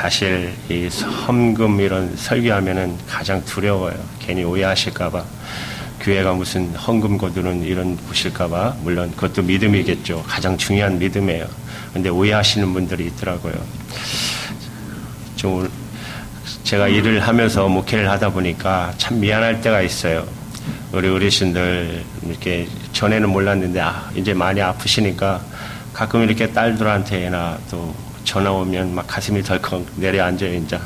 사실 이 헌금 이런 설교하면은 가장 두려워요. 괜히 오해하실까봐. 교회가 무슨 헌금 거두는 이런 곳일까봐. 물론 그것도 믿음이겠죠. 가장 중요한 믿음이에요. 근데 오해하시는 분들이 있더라고요. 좀 제가 일을 하면서 목회를 하다 보니까 참 미안할 때가 있어요. 우리 어르신들 이렇게 전에는 몰랐는데 이제 많이 아프시니까 가끔 이렇게 딸들한테나 또 전화 오면 막 가슴이 덜컥 내려앉아요. 이제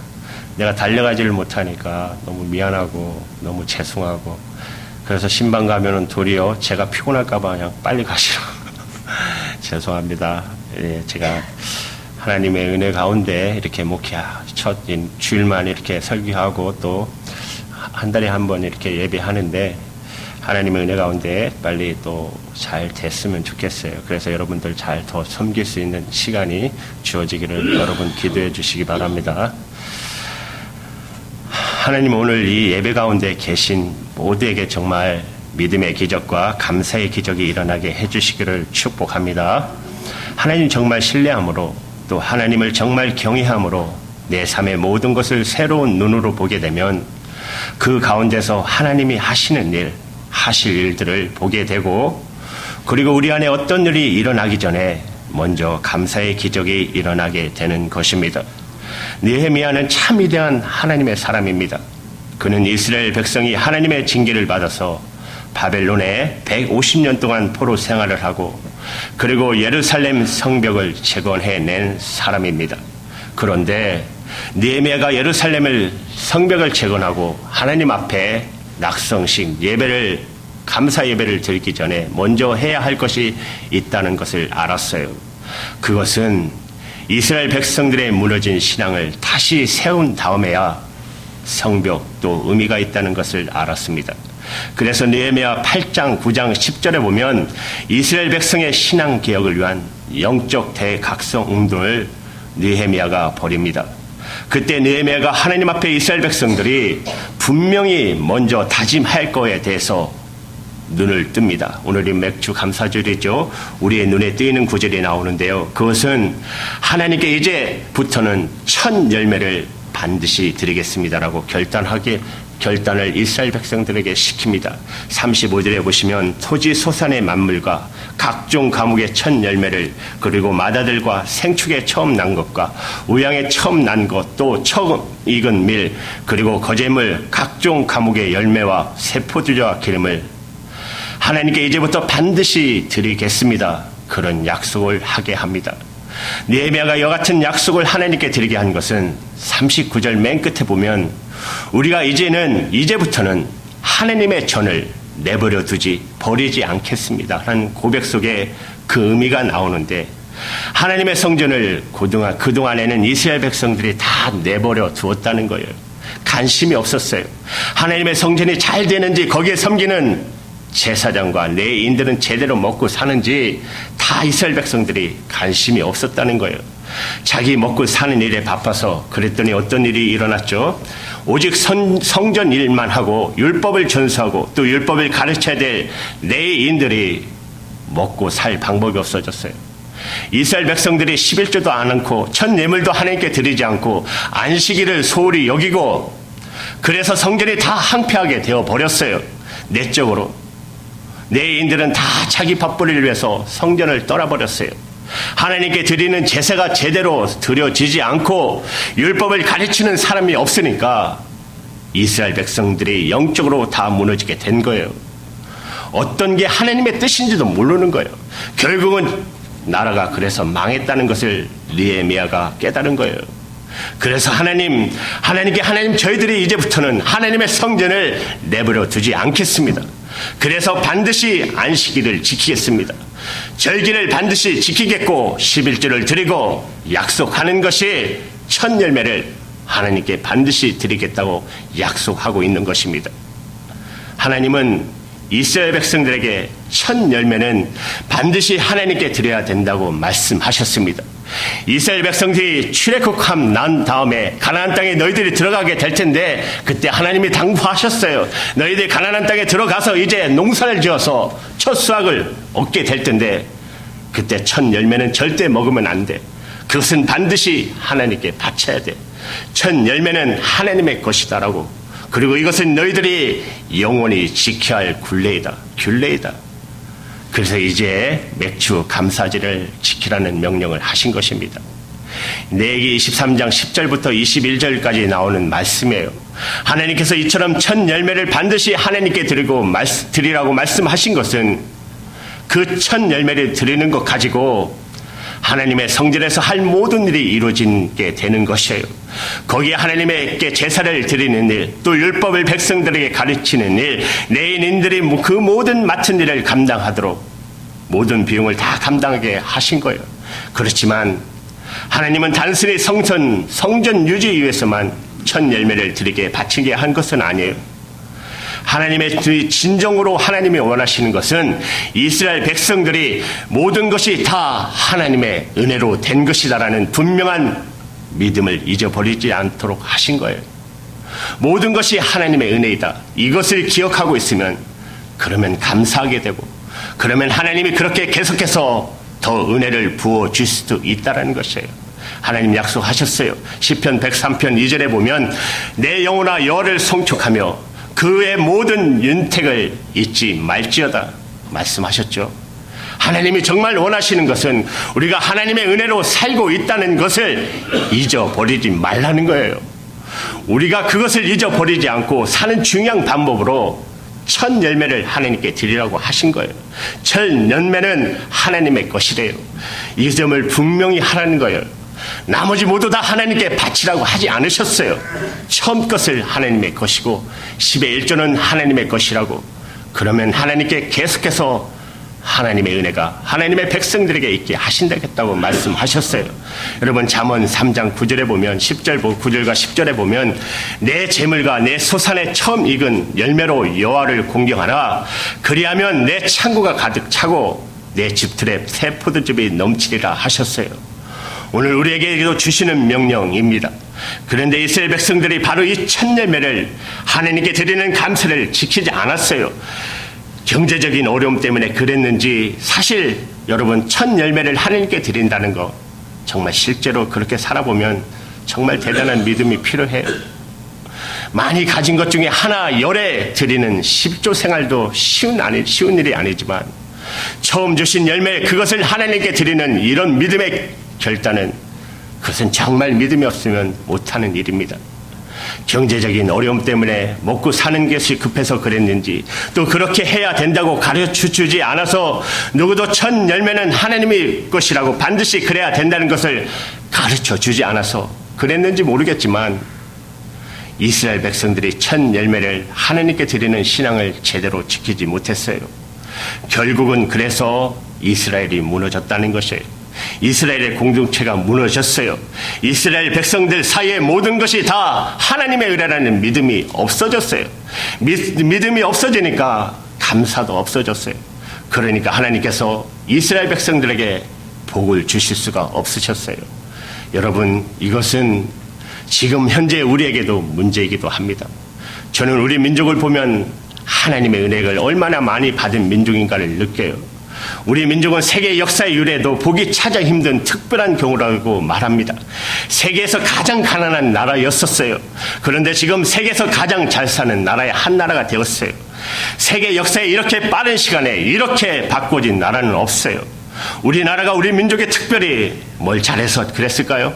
내가 달려가지를 못하니까 너무 미안하고 너무 죄송하고, 그래서 신방 가면은 도리어 제가 피곤할까봐 그냥 빨리 가시라고 죄송합니다. 예, 제가 하나님의 은혜 가운데 이렇게 목회 첫 주일만 이렇게 설교하고 또 한 달에 한 번 이렇게 예배하는데 하나님의 은혜 가운데 빨리 또 잘 됐으면 좋겠어요. 그래서 여러분들 잘 더 섬길 수 있는 시간이 주어지기를 여러분 기도해 주시기 바랍니다. 하나님, 오늘 이 예배 가운데 계신 모두에게 정말 믿음의 기적과 감사의 기적이 일어나게 해주시기를 축복합니다. 하나님 정말 신뢰함으로 또 하나님을 정말 경외함으로 내 삶의 모든 것을 새로운 눈으로 보게 되면 그 가운데서 하나님이 하시는 일, 하실 일들을 보게 되고, 그리고 우리 안에 어떤 일이 일어나기 전에 먼저 감사의 기적이 일어나게 되는 것입니다. 느헤미야는 참 위대한 하나님의 사람입니다. 그는 이스라엘 백성이 하나님의 징계를 받아서 바벨론에 150년 동안 포로 생활을 하고 그리고 예루살렘 성벽을 재건해낸 사람입니다. 그런데 느헤미야가 예루살렘을 성벽을 재건하고 하나님 앞에 낙성식 예배를, 감사 예배를 드리기 전에 먼저 해야 할 것이 있다는 것을 알았어요. 그것은 이스라엘 백성들의 무너진 신앙을 다시 세운 다음에야 성벽도 의미가 있다는 것을 알았습니다. 그래서 느헤미야 8장, 9장, 10절에 보면 이스라엘 백성의 신앙 개혁을 위한 영적 대각성 운동을 느헤미야가 벌입니다. 그때 느헤미야가 하나님 앞에 이스라엘 백성들이 분명히 먼저 다짐할 거에 대해서 눈을 뜹니다. 오늘이 맥주 감사절이죠. 우리의 눈에 띄는 구절이 나오는데요. 그것은 하나님께 이제부터는 첫 열매를 반드시 드리겠습니다라고 결단을 이스라엘 백성들에게 시킵니다. 35절에 보시면 토지 소산의 만물과 각종 과목의 첫 열매를, 그리고 마다들과 생축의 처음 난 것과 우양의 처음 난 것, 또 처음 익은 밀, 그리고 거제물, 각종 과목의 열매와 세포주와 기름을 하나님께 이제부터 반드시 드리겠습니다. 그런 약속을 하게 합니다. 느헤미야가 이와 같은 약속을 하나님께 드리게 한 것은 39절 맨 끝에 보면 우리가 이제부터는 하나님의 전을 내버려 두지 버리지 않겠습니다 하는 고백 속에 그 의미가 나오는데, 하나님의 성전을 그동안에는 이스라엘 백성들이 다 내버려 두었다는 거예요. 관심이 없었어요. 하나님의 성전이 잘 되는지, 거기에 섬기는 제사장과 레위인들은 제대로 먹고 사는지 다 이스라엘 백성들이 관심이 없었다는 거예요. 자기 먹고 사는 일에 바빠서. 그랬더니 어떤 일이 일어났죠? 오직 성전 일만 하고 율법을 전수하고 또 율법을 가르쳐야 될 레위인들이 먹고 살 방법이 없어졌어요. 이스라엘 백성들이 11조도 안 않고 첫 예물도 하나님께 드리지 않고 안식일을 소홀히 여기고, 그래서 성전이 다 항폐하게 되어 버렸어요. 내적으로 레위인들은 다 자기 밥벌이를 위해서 성전을 떠나버렸어요. 하나님께 드리는 제사가 제대로 드려지지 않고 율법을 가르치는 사람이 없으니까 이스라엘 백성들이 영적으로 다 무너지게 된 거예요. 어떤 게 하나님의 뜻인지도 모르는 거예요. 결국은 나라가 그래서 망했다는 것을 느헤미야가 깨달은 거예요. 그래서 하나님 저희들이 이제부터는 하나님의 성전을 내버려 두지 않겠습니다. 그래서 반드시 안식일을 지키겠습니다. 절기를 반드시 지키겠고 11조를 드리고 약속하는 것이 첫 열매를 하나님께 반드시 드리겠다고 약속하고 있는 것입니다. 하나님은 이스라엘 백성들에게 첫 열매는 반드시 하나님께 드려야 된다고 말씀하셨습니다. 이스라엘 백성들이 출애굽함 난 다음에 가나안 땅에 너희들이 들어가게 될 텐데, 그때 하나님이 당부하셨어요. 너희들이 가나안 땅에 들어가서 이제 농사를 지어서 첫 수확을 얻게 될 텐데, 그때 첫 열매는 절대 먹으면 안 돼. 그것은 반드시 하나님께 바쳐야 돼. 첫 열매는 하나님의 것이다라고. 그리고 이것은 너희들이 영원히 지켜야 할 균례이다. 그래서 이제 맥주 감사제를 지키라는 명령을 하신 것입니다. 레위기 23장 10절부터 21절까지 나오는 말씀이에요. 하나님께서 이처럼 첫 열매를 반드시 하나님께 드리라고 말씀하신 것은 그 첫 열매를 드리는 것 가지고 하나님의 성전에서 할 모든 일이 이루어지게 되는 것이에요. 거기에 하나님께 제사를 드리는 일, 또 율법을 백성들에게 가르치는 일, 레위인들이 그 모든 맡은 일을 감당하도록 모든 비용을 다 감당하게 하신 거예요. 그렇지만 하나님은 단순히 성전 유지 위해서만 첫 열매를 드리게 바치게 한 것은 아니에요. 하나님의 진정으로 하나님이 원하시는 것은 이스라엘 백성들이 모든 것이 다 하나님의 은혜로 된 것이다라는 분명한 믿음을 잊어버리지 않도록 하신 거예요. 모든 것이 하나님의 은혜이다. 이것을 기억하고 있으면 그러면 감사하게 되고, 그러면 하나님이 그렇게 계속해서 더 은혜를 부어줄 수도 있다는 것이에요. 하나님 약속하셨어요. 시편 103편 2절에 보면 내 영혼아 여호와를 송축하며 그의 모든 윤택을 잊지 말지어다 말씀하셨죠. 하나님이 정말 원하시는 것은 우리가 하나님의 은혜로 살고 있다는 것을 잊어버리지 말라는 거예요. 우리가 그것을 잊어버리지 않고 사는 중요한 방법으로 첫 열매를 하나님께 드리라고 하신 거예요. 첫 열매는 하나님의 것이래요. 이 점을 분명히 하라는 거예요. 나머지 모두 다 하나님께 바치라고 하지 않으셨어요. 처음 것을 하나님의 것이고 10의 1조는 하나님의 것이라고. 그러면 하나님께 계속해서 하나님의 은혜가 하나님의 백성들에게 있게 하신다겠다고 말씀하셨어요. 여러분 잠언 3장 9절에 보면 9절과 10절에 보면 내 재물과 내 소산에 처음 익은 열매로 여호와를 공경하라. 그리하면 내 창고가 가득 차고 내 집틀에 새 포도즙이 넘치리라 하셨어요. 오늘 우리에게도 주시는 명령입니다. 그런데 이스라엘 백성들이 바로 이 첫 열매를 하나님께 드리는 감사를 지키지 않았어요. 경제적인 어려움 때문에 그랬는지 사실 여러분 첫 열매를 하나님께 드린다는 거 정말 실제로 그렇게 살아보면 정말 대단한 믿음이 필요해요. 많이 가진 것 중에 하나 열에 드리는 10조 생활도 쉬운 일이 아니지만 처음 주신 열매 그것을 하나님께 드리는 이런 믿음의 결단은 그것은 정말 믿음이 없으면 못하는 일입니다. 경제적인 어려움 때문에 먹고 사는 것이 급해서 그랬는지 또 그렇게 해야 된다고 가르쳐주지 않아서 누구도 첫 열매는 하나님의 것이라고 반드시 그래야 된다는 것을 가르쳐주지 않아서 그랬는지 모르겠지만 이스라엘 백성들이 첫 열매를 하나님께 드리는 신앙을 제대로 지키지 못했어요. 결국은 그래서 이스라엘이 무너졌다는 것이에요. 이스라엘의 공동체가 무너졌어요. 이스라엘 백성들 사이에 모든 것이 다 하나님의 은혜라는 믿음이 없어졌어요. 믿음이 없어지니까 감사도 없어졌어요. 그러니까 하나님께서 이스라엘 백성들에게 복을 주실 수가 없으셨어요. 여러분 이것은 지금 현재 우리에게도 문제이기도 합니다. 저는 우리 민족을 보면 하나님의 은혜를 얼마나 많이 받은 민족인가를 느껴요. 우리 민족은 세계 역사의 유래도 보기 찾아 힘든 특별한 경우라고 말합니다. 세계에서 가장 가난한 나라였었어요. 그런데 지금 세계에서 가장 잘 사는 나라의 한 나라가 되었어요. 세계 역사에 이렇게 빠른 시간에 이렇게 바꿔진 나라는 없어요. 우리나라가 우리 민족에 특별히 뭘 잘해서 그랬을까요?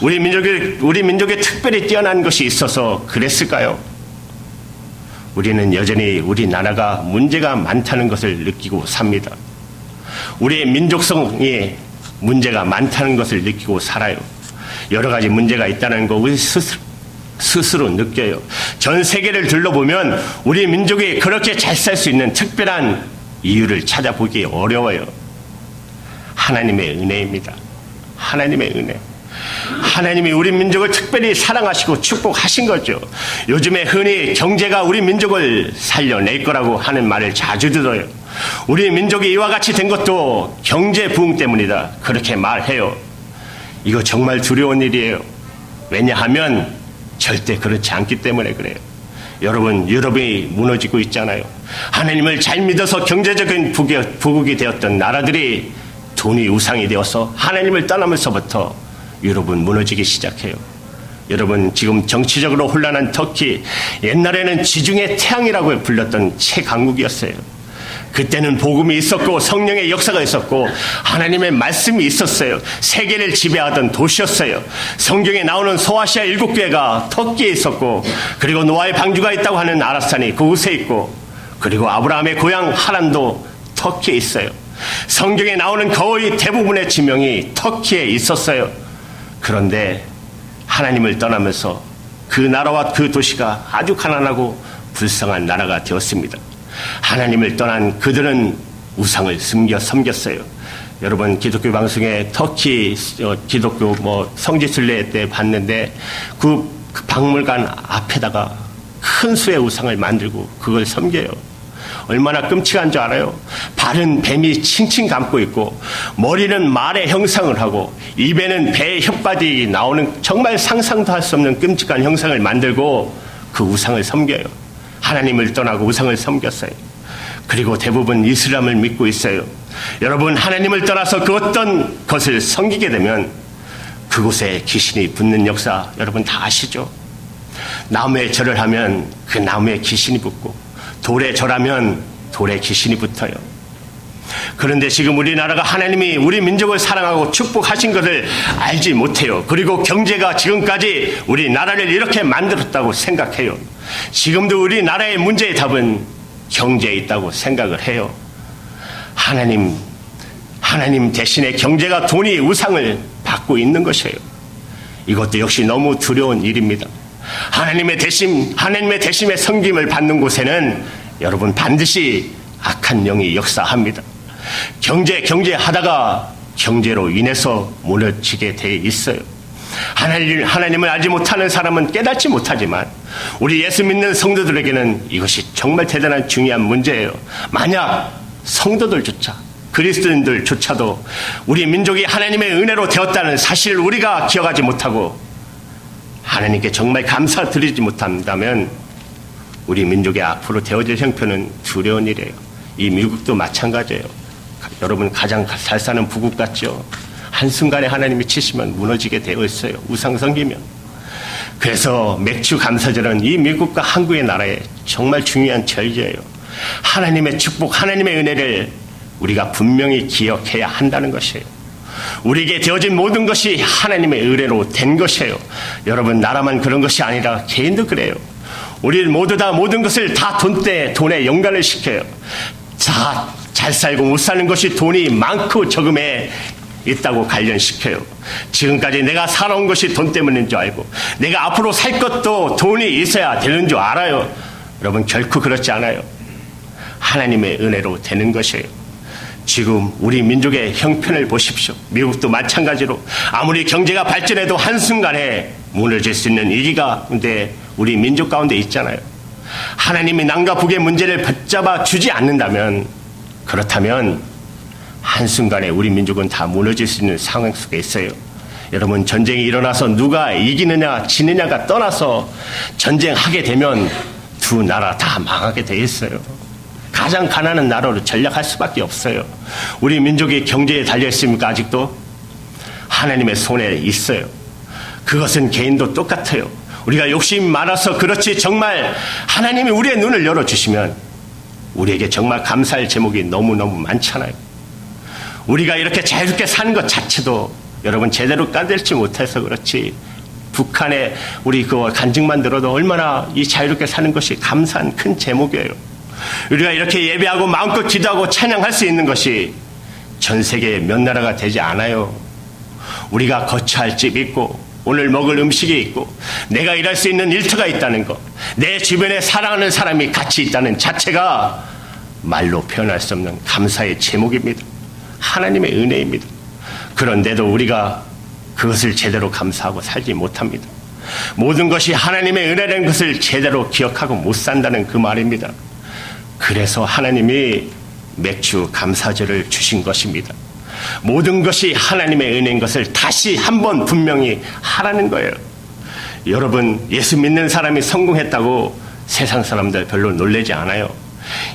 우리 민족에 특별히 뛰어난 것이 있어서 그랬을까요? 우리는 여전히 우리나라가 문제가 많다는 것을 느끼고 삽니다. 우리의 민족성이 문제가 많다는 것을 느끼고 살아요. 여러 가지 문제가 있다는 거 우리 스스로 느껴요. 전 세계를 둘러보면 우리 민족이 그렇게 잘 살 수 있는 특별한 이유를 찾아보기 어려워요. 하나님의 은혜입니다. 하나님의 은혜. 하나님이 우리 민족을 특별히 사랑하시고 축복하신 거죠. 요즘에 흔히 경제가 우리 민족을 살려낼 거라고 하는 말을 자주 들어요. 우리 민족이 이와 같이 된 것도 경제 부흥 때문이다. 그렇게 말해요. 이거 정말 두려운 일이에요. 왜냐하면 절대 그렇지 않기 때문에 그래요. 여러분 유럽이 무너지고 있잖아요. 하나님을 잘 믿어서 경제적인 부국이 되었던 나라들이 돈이 우상이 되어서 하나님을 떠나면서부터 여러분 무너지기 시작해요. 여러분 지금 정치적으로 혼란한 터키, 옛날에는 지중해 태양이라고 불렸던 최강국이었어요. 그때는 복음이 있었고 성령의 역사가 있었고 하나님의 말씀이 있었어요. 세계를 지배하던 도시였어요. 성경에 나오는 소아시아 7교회가 터키에 있었고, 그리고 노아의 방주가 있다고 하는 아라산이 그곳에 있고, 그리고 아브라함의 고향 하란도 터키에 있어요. 성경에 나오는 거의 대부분의 지명이 터키에 있었어요. 그런데 하나님을 떠나면서 그 나라와 그 도시가 아주 가난하고 불쌍한 나라가 되었습니다. 하나님을 떠난 그들은 우상을 섬겼어요. 여러분 기독교 방송에 터키 기독교 성지순례 때 봤는데 그 박물관 앞에다가 큰 수의 우상을 만들고 그걸 섬겨요. 얼마나 끔찍한 줄 알아요? 발은 뱀이 칭칭 감고 있고, 머리는 말의 형상을 하고, 입에는 배의 혓바디 나오는 정말 상상도 할 수 없는 끔찍한 형상을 만들고 그 우상을 섬겨요. 하나님을 떠나고 우상을 섬겼어요. 그리고 대부분 이슬람을 믿고 있어요. 여러분 하나님을 떠나서 그 어떤 것을 섬기게 되면 그곳에 귀신이 붙는 역사 여러분 다 아시죠? 나무에 절을 하면 그 나무에 귀신이 붙고, 돌에 절하면 돌에 귀신이 붙어요. 그런데 지금 우리나라가 하나님이 우리 민족을 사랑하고 축복하신 것을 알지 못해요. 그리고 경제가 지금까지 우리나라를 이렇게 만들었다고 생각해요. 지금도 우리나라의 문제의 답은 경제에 있다고 생각을 해요. 하나님 대신에 경제가 돈이 우상을 받고 있는 것이에요. 이것도 역시 너무 두려운 일입니다. 하나님의 대심의 섬김을 받는 곳에는 여러분 반드시 악한 영이 역사합니다. 경제하다가 경제로 인해서 무너지게 돼 있어요. 하나님을 알지 못하는 사람은 깨닫지 못하지만 우리 예수 믿는 성도들에게는 이것이 정말 대단한 중요한 문제예요. 만약 성도들조차, 그리스도인들조차도 우리 민족이 하나님의 은혜로 되었다는 사실을 우리가 기억하지 못하고 하나님께 정말 감사드리지 못한다면 우리 민족의 앞으로 되어질 형편은 두려운 일이에요. 이 미국도 마찬가지예요. 여러분 가장 잘 사는 부국 같죠? 한순간에 하나님이 치시면 무너지게 되어 있어요. 우상 섬기면. 그래서 맥주 감사절은 이 미국과 한국의 나라에 정말 중요한 절기예요. 하나님의 축복, 하나님의 은혜를 우리가 분명히 기억해야 한다는 것이에요. 우리에게 되어진 모든 것이 하나님의 은혜로 된 것이에요. 여러분 나라만 그런 것이 아니라 개인도 그래요. 우리 모두 다 모든 것을 다 돈에 연관을 시켜요. 다 잘 살고 못 사는 것이 돈이 많고 적음에 있다고 관련시켜요. 지금까지 내가 살아온 것이 돈 때문인 줄 알고 내가 앞으로 살 것도 돈이 있어야 되는 줄 알아요. 여러분 결코 그렇지 않아요. 하나님의 은혜로 되는 것이에요. 지금 우리 민족의 형편을 보십시오. 미국도 마찬가지로 아무리 경제가 발전해도 한순간에 무너질 수 있는 위기가 근데 우리 민족 가운데 있잖아요. 하나님이 남과 북의 문제를 붙잡아 주지 않는다면, 그렇다면 한순간에 우리 민족은 다 무너질 수 있는 상황 속에 있어요. 여러분 전쟁이 일어나서 누가 이기느냐 지느냐가 떠나서 전쟁하게 되면 두 나라 다 망하게 돼 있어요. 가장 가난한 나라로 전략할 수밖에 없어요. 우리 민족이 경제에 달려있습니까? 아직도? 하나님의 손에 있어요. 그것은 개인도 똑같아요. 우리가 욕심이 많아서 그렇지 정말 하나님이 우리의 눈을 열어주시면 우리에게 정말 감사할 제목이 너무너무 많잖아요. 우리가 이렇게 자유롭게 사는 것 자체도 여러분 제대로 까들지 못해서 그렇지 북한에 우리 그 간증만 들어도 얼마나 이 자유롭게 사는 것이 감사한 큰 제목이에요. 우리가 이렇게 예배하고 마음껏 기도하고 찬양할 수 있는 것이 전 세계 몇 나라가 되지 않아요. 우리가 거처할 집이 있고 오늘 먹을 음식이 있고 내가 일할 수 있는 일터가 있다는 것, 내 주변에 사랑하는 사람이 같이 있다는 자체가 말로 표현할 수 없는 감사의 제목입니다. 하나님의 은혜입니다. 그런데도 우리가 그것을 제대로 감사하고 살지 못합니다. 모든 것이 하나님의 은혜라는 것을 제대로 기억하고 못 산다는 그 말입니다. 그래서 하나님이 맥주 감사절을 주신 것입니다. 모든 것이 하나님의 은혜인 것을 다시 한번 분명히 하라는 거예요. 여러분 예수 믿는 사람이 성공했다고 세상 사람들 별로 놀라지 않아요.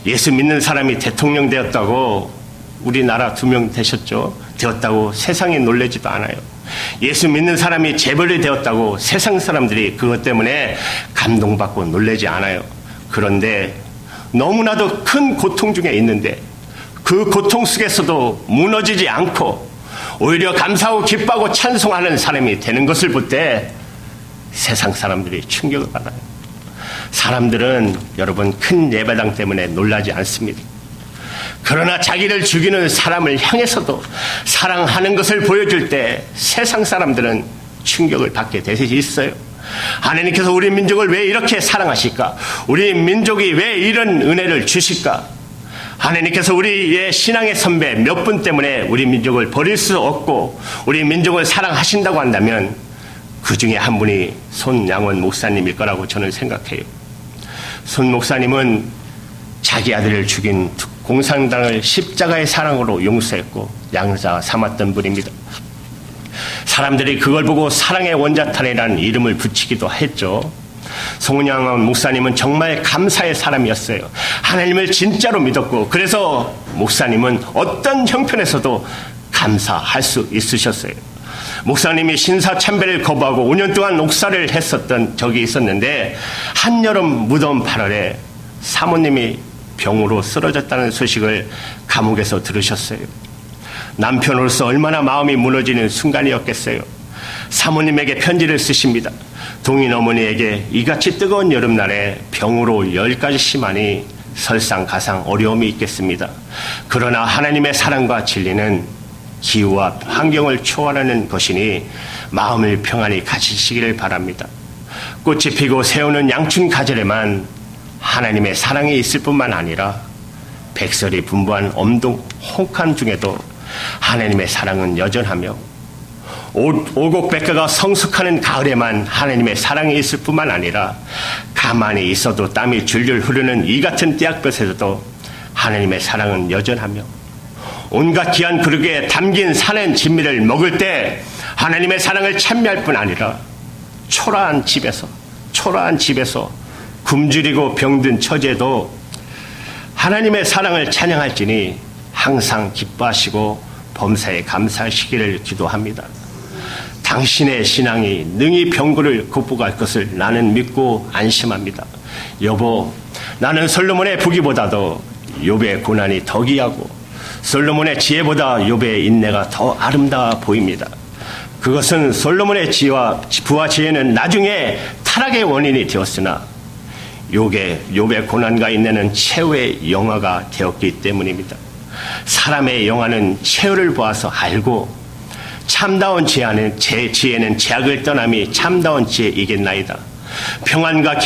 예수 믿는 사람이 대통령 되었다고 우리나라 2명 되셨죠. 되었다고 세상이 놀라지도 않아요. 예수 믿는 사람이 재벌이 되었다고 세상 사람들이 그것 때문에 감동받고 놀라지 않아요. 그런데 너무나도 큰 고통 중에 있는데 그 고통 속에서도 무너지지 않고 오히려 감사하고 기뻐하고 찬송하는 사람이 되는 것을 볼 때 세상 사람들이 충격을 받아요. 사람들은 여러분 큰 예배당 때문에 놀라지 않습니다. 그러나 자기를 죽이는 사람을 향해서도 사랑하는 것을 보여줄 때 세상 사람들은 충격을 받게 될 수 있어요. 하나님께서 우리 민족을 왜 이렇게 사랑하실까? 우리 민족이 왜 이런 은혜를 주실까? 하나님께서 우리의 신앙의 선배 몇 분 때문에 우리 민족을 버릴 수 없고 우리 민족을 사랑하신다고 한다면 그 중에 한 분이 손양원 목사님일 거라고 저는 생각해요. 손 목사님은 자기 아들을 죽인 공산당을 십자가의 사랑으로 용서했고 양자 삼았던 분입니다. 사람들이 그걸 보고 사랑의 원자탄이라는 이름을 붙이기도 했죠. 송양원 목사님은 정말 감사의 사람이었어요. 하나님을 진짜로 믿었고 그래서 목사님은 어떤 형편에서도 감사할 수 있으셨어요. 목사님이 신사참배를 거부하고 5년 동안 옥사를 했었던 적이 있었는데 한여름 무더운 8월에 사모님이 병으로 쓰러졌다는 소식을 감옥에서 들으셨어요. 남편으로서 얼마나 마음이 무너지는 순간이었겠어요. 사모님에게 편지를 쓰십니다. 동인 어머니에게 이같이 뜨거운 여름날에 병으로 10가지 심하니 설상가상 어려움이 있겠습니다. 그러나 하나님의 사랑과 진리는 기후와 환경을 초월하는 것이니 마음을 평안히 가지시기를 바랍니다. 꽃이 피고 새우는 양춘 가절에만 하나님의 사랑이 있을 뿐만 아니라 백설이 분부한 엄동 혹한 중에도 하나님의 사랑은 여전하며 오곡백과가 성숙하는 가을에만 하나님의 사랑이 있을 뿐만 아니라 가만히 있어도 땀이 줄줄 흐르는 이 같은 떼약볕에서도 하나님의 사랑은 여전하며 온갖 귀한 그릇에 담긴 산의 진미를 먹을 때 하나님의 사랑을 찬미할 뿐 아니라 초라한 집에서 굶주리고 병든 처제도 하나님의 사랑을 찬양할지니 항상 기뻐하시고 범사에 감사하시기를 기도합니다. 당신의 신앙이 능히 병고를 극복할 것을 나는 믿고 안심합니다. 여보, 나는 솔로몬의 부귀보다도 욥의 고난이 더 귀하고 솔로몬의 지혜보다 욥의 인내가 더 아름다워 보입니다. 그것은 솔로몬의 부와 지혜는 나중에 타락의 원인이 되었으나 욥의 고난과 인내는 최후의 영화가 되었기 때문입니다. 사람의 영화는 최후를 보아서 알고 참다운 지혜는 제약을 떠남이 참다운 지혜이겠나이다. 평안과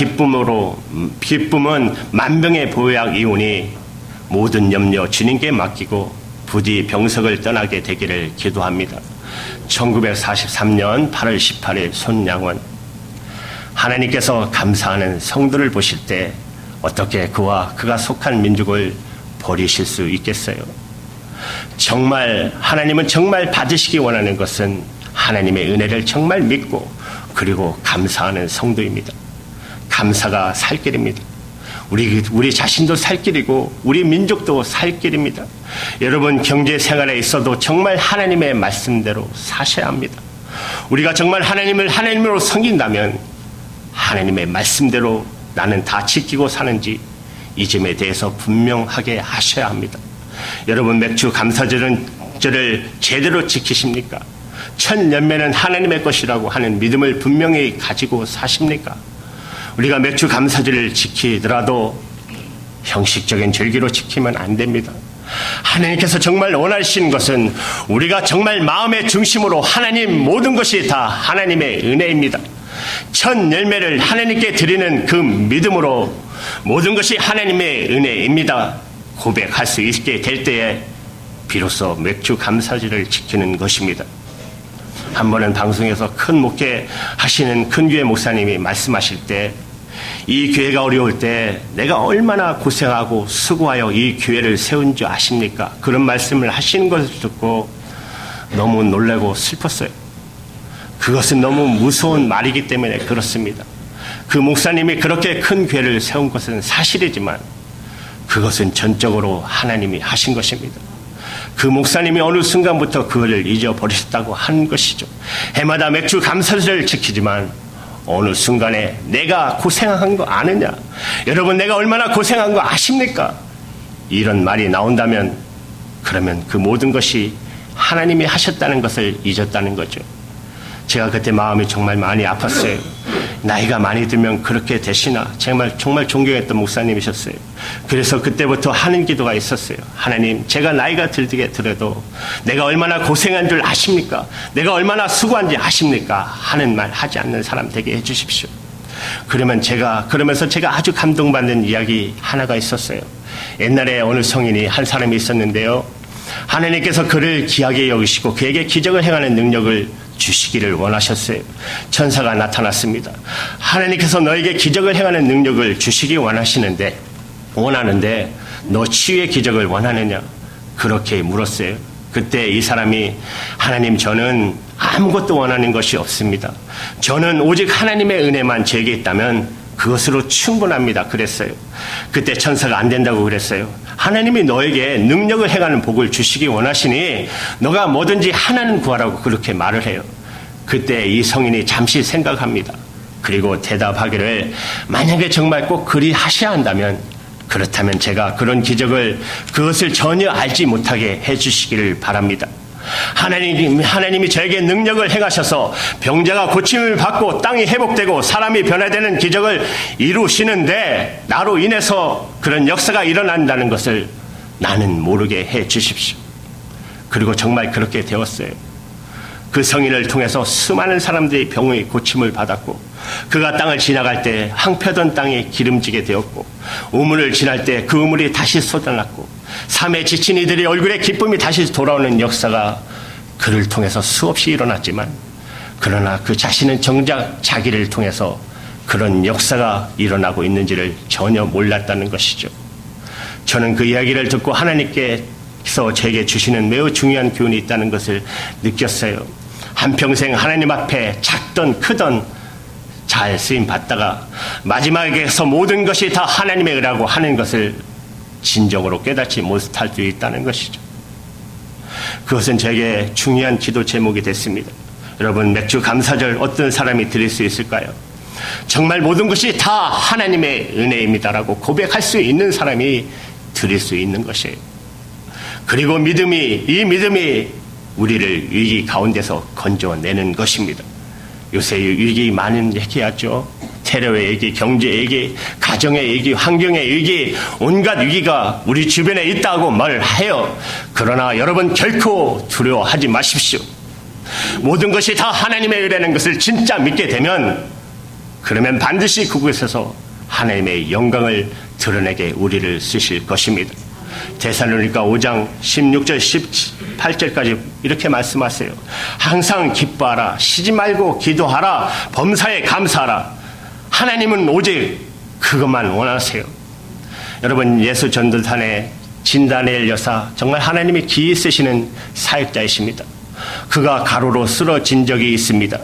기쁨은 만병의 보약이오니 모든 염려 주님께 맡기고 부디 병석을 떠나게 되기를 기도합니다. 1943년 8월 18일 손양원. 하나님께서 감사하는 성도를 보실 때 어떻게 그와 그가 속한 민족을 버리실 수 있겠어요? 정말 하나님은 정말 받으시기 원하는 것은 하나님의 은혜를 정말 믿고 그리고 감사하는 성도입니다. 감사가 살 길입니다. 우리 자신도 살 길이고 우리 민족도 살 길입니다. 여러분 경제 생활에 있어도 정말 하나님의 말씀대로 사셔야 합니다. 우리가 정말 하나님을 하나님으로 섬긴다면 하나님의 말씀대로 나는 다 지키고 사는지 이 점에 대해서 분명하게 하셔야 합니다. 여러분 맥주 감사절을 제대로 지키십니까? 천 열매는 하나님의 것이라고 하는 믿음을 분명히 가지고 사십니까? 우리가 맥주 감사절을 지키더라도 형식적인 절기로 지키면 안 됩니다. 하나님께서 정말 원하시는 것은 우리가 정말 마음의 중심으로 하나님 모든 것이 다 하나님의 은혜입니다. 천 열매를 하나님께 드리는 그 믿음으로 모든 것이 하나님의 은혜입니다. 고백할 수 있게 될 때에 비로소 맥주 감사절을 지키는 것입니다. 한 번은 방송에서 큰 목회 하시는 큰 교회 목사님이 말씀하실 때 이 교회가 어려울 때 내가 얼마나 고생하고 수고하여 이 교회를 세운 줄 아십니까? 그런 말씀을 하시는 것을 듣고 너무 놀라고 슬펐어요. 그것은 너무 무서운 말이기 때문에 그렇습니다. 그 목사님이 그렇게 큰 교회를 세운 것은 사실이지만 그것은 전적으로 하나님이 하신 것입니다. 그 목사님이 어느 순간부터 그거를 잊어버리셨다고 하는 것이죠. 해마다 맥주 감사절을 지키지만 어느 순간에 내가 고생한 거 아느냐? 여러분, 내가 얼마나 고생한 거 아십니까? 이런 말이 나온다면 그러면 그 모든 것이 하나님이 하셨다는 것을 잊었다는 거죠. 제가 그때 마음이 정말 많이 아팠어요. 나이가 많이 들면 그렇게 되시나? 정말 존경했던 목사님이셨어요. 그래서 그때부터 하는 기도가 있었어요. 하나님, 제가 나이가 들게 들어도 내가 얼마나 고생한 줄 아십니까? 내가 얼마나 수고한지 아십니까? 하는 말 하지 않는 사람 되게 해주십시오. 그러면서 제가 아주 감동받는 이야기 하나가 있었어요. 옛날에 어느 성인이 한 사람이 있었는데요. 하나님께서 그를 귀하게 여기시고 그에게 기적을 행하는 능력을 주시기를 원하셨어요. 천사가 나타났습니다. 하나님께서 너에게 기적을 행하는 능력을 주시기 원하는데 너 치유의 기적을 원하느냐? 그렇게 물었어요. 그때 이 사람이 하나님, 저는 아무것도 원하는 것이 없습니다. 저는 오직 하나님의 은혜만 제게 있다면 그것으로 충분합니다. 그랬어요. 그때 천사가 안 된다고 그랬어요. 하나님이 너에게 능력을 행하는 복을 주시기 원하시니 너가 뭐든지 하나는 구하라고 그렇게 말을 해요. 그때 이 성인이 잠시 생각합니다. 그리고 대답하기를, 만약에 정말 꼭 그리 하셔야 한다면 그렇다면 제가 그런 기적을 그것을 전혀 알지 못하게 해주시기를 바랍니다. 하나님이 저에게 능력을 행하셔서 병자가 고침을 받고 땅이 회복되고 사람이 변화되는 기적을 이루시는데 나로 인해서 그런 역사가 일어난다는 것을 나는 모르게 해 주십시오. 그리고 정말 그렇게 되었어요. 그 성인을 통해서 수많은 사람들이 병의 고침을 받았고, 그가 땅을 지나갈 때 황폐던 땅이 기름지게 되었고, 우물을 지날 때 그 우물이 다시 쏟아났고, 삶에 지친 이들의 얼굴에 기쁨이 다시 돌아오는 역사가 그를 통해서 수없이 일어났지만, 그러나 그 자신은 정작 자기를 통해서 그런 역사가 일어나고 있는지를 전혀 몰랐다는 것이죠. 저는 그 이야기를 듣고 하나님께서 제게 주시는 매우 중요한 교훈이 있다는 것을 느꼈어요. 한평생 하나님 앞에 작던 크던 잘 쓰임 받다가 마지막에서 모든 것이 다 하나님의 의라고 하는 것을 진정으로 깨닫지 못할 수 있다는 것이죠. 그것은 제게 중요한 기도 제목이 됐습니다. 여러분, 맥주 감사절 어떤 사람이 드릴 수 있을까요? 정말 모든 것이 다 하나님의 은혜입니다라고 고백할 수 있는 사람이 드릴 수 있는 것이에요. 그리고 이 믿음이 우리를 위기 가운데서 건져내는 것입니다. 요새 위기 많은 얘기하죠. 테러의 위기, 경제 위기, 가정의 위기, 환경의 위기, 온갖 위기가 우리 주변에 있다고 말해요. 그러나 여러분, 결코 두려워하지 마십시오. 모든 것이 다 하나님의 은혜라는 것을 진짜 믿게 되면, 그러면 반드시 그곳에서 하나님의 영광을 드러내게 우리를 쓰실 것입니다. 데살로니가 5장 16절 18절까지 이렇게 말씀하세요. 항상 기뻐하라, 쉬지 말고 기도하라, 범사에 감사하라. 하나님은 오직 그것만 원하세요. 여러분, 예수 전도단의 진다니엘 여사, 정말 하나님이 기이 쓰시는 사역자이십니다. 그가 가로로 쓰러진 적이 있습니다.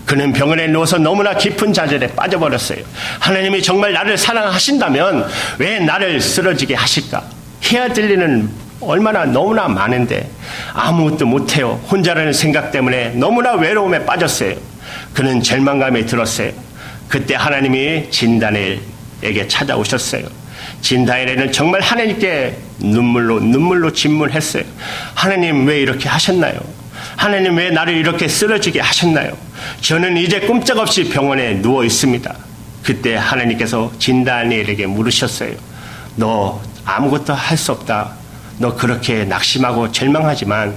그는 병원에 누워서 너무나 깊은 좌절에 빠져버렸어요. 하나님이 정말 나를 사랑하신다면 왜 나를 쓰러지게 하실까? 해야 될 일은 얼마나 너무나 많은데 아무것도 못해요. 혼자라는 생각 때문에 너무나 외로움에 빠졌어요. 그는 절망감이 들었어요. 그때 하나님이 진다니엘에게 찾아오셨어요. 진다니엘은 정말 하나님께 눈물로 진물했어요. 하나님, 왜 이렇게 하셨나요? 하나님, 왜 나를 이렇게 쓰러지게 하셨나요? 저는 이제 꼼짝없이 병원에 누워 있습니다. 그때 하나님께서 진다니엘에게 물으셨어요. 너 아무것도 할 수 없다. 너 그렇게 낙심하고 절망하지만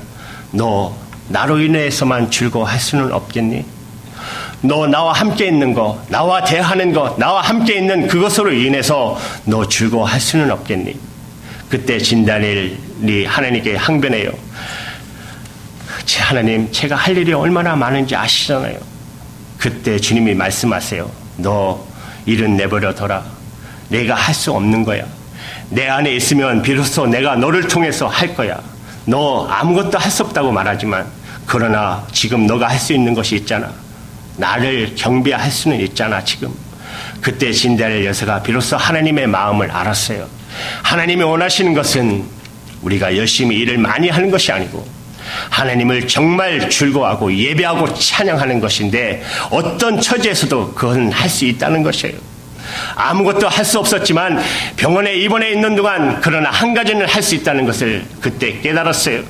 너 나로 인해서만 즐거워할 수는 없겠니? 너 나와 함께 있는 거, 나와 대하는 거, 나와 함께 있는 그것으로 인해서 너 즐거워할 수는 없겠니? 그때 진다니엘이 하나님께 항변해요. 하나님, 제가 할 일이 얼마나 많은지 아시잖아요. 그때 주님이 말씀하세요. 너 일은 내버려둬라. 내가 할 수 없는 거야. 내 안에 있으면 비로소 내가 너를 통해서 할 거야. 너 아무것도 할 수 없다고 말하지만, 그러나 지금 너가 할 수 있는 것이 있잖아. 나를 경배할 수는 있잖아, 지금. 그때 진다니엘 여사가 비로소 하나님의 마음을 알았어요. 하나님이 원하시는 것은 우리가 열심히 일을 많이 하는 것이 아니고 하나님을 정말 즐거워하고 예배하고 찬양하는 것인데 어떤 처지에서도 그건 할 수 있다는 것이에요. 아무것도 할 수 없었지만 병원에 입원해 있는 동안 그러나 한 가지는 할 수 있다는 것을 그때 깨달았어요.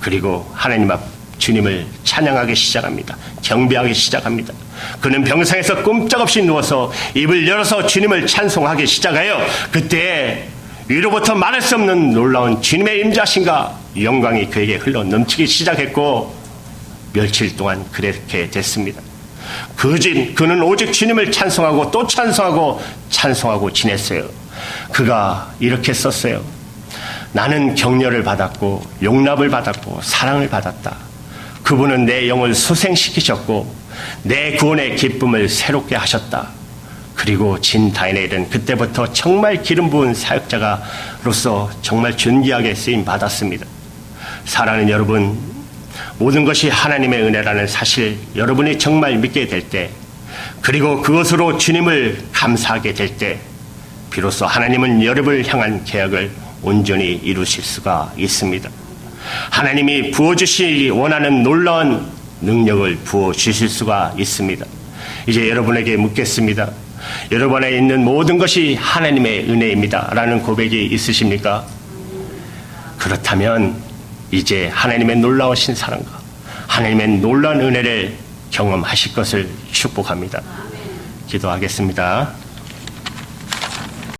그리고 하나님 앞 주님을 찬양하기 시작합니다. 경배하기 시작합니다. 그는 병상에서 꼼짝없이 누워서 입을 열어서 주님을 찬송하기 시작해요. 그때 위로부터 말할 수 없는 놀라운 주님의 임자신과 영광이 그에게 흘러 넘치기 시작했고 며칠 동안 그렇게 됐습니다. 그는 오직 주님을 찬송하고 또 찬송하고 지냈어요. 그가 이렇게 썼어요. 나는 격려를 받았고 용납을 받았고 사랑을 받았다. 그분은 내 영을 소생시키셨고 내 구원의 기쁨을 새롭게 하셨다. 그리고 진 다니엘은 그때부터 정말 기름 부은 사역자로서 정말 존귀하게 쓰임 받았습니다. 사랑하는 여러분, 모든 것이 하나님의 은혜라는 사실 여러분이 정말 믿게 될 때, 그리고 그것으로 주님을 감사하게 될 때 비로소 하나님은 여러분을 향한 계약을 온전히 이루실 수가 있습니다. 하나님이 부어주시기 원하는 놀라운 능력을 부어주실 수가 있습니다. 이제 여러분에게 묻겠습니다. 여러분 안에 있는 모든 것이 하나님의 은혜입니다 라는 고백이 있으십니까? 그렇다면 이제 하나님의 놀라우신 사랑과 하나님의 놀라운 은혜를 경험하실 것을 축복합니다. 기도하겠습니다.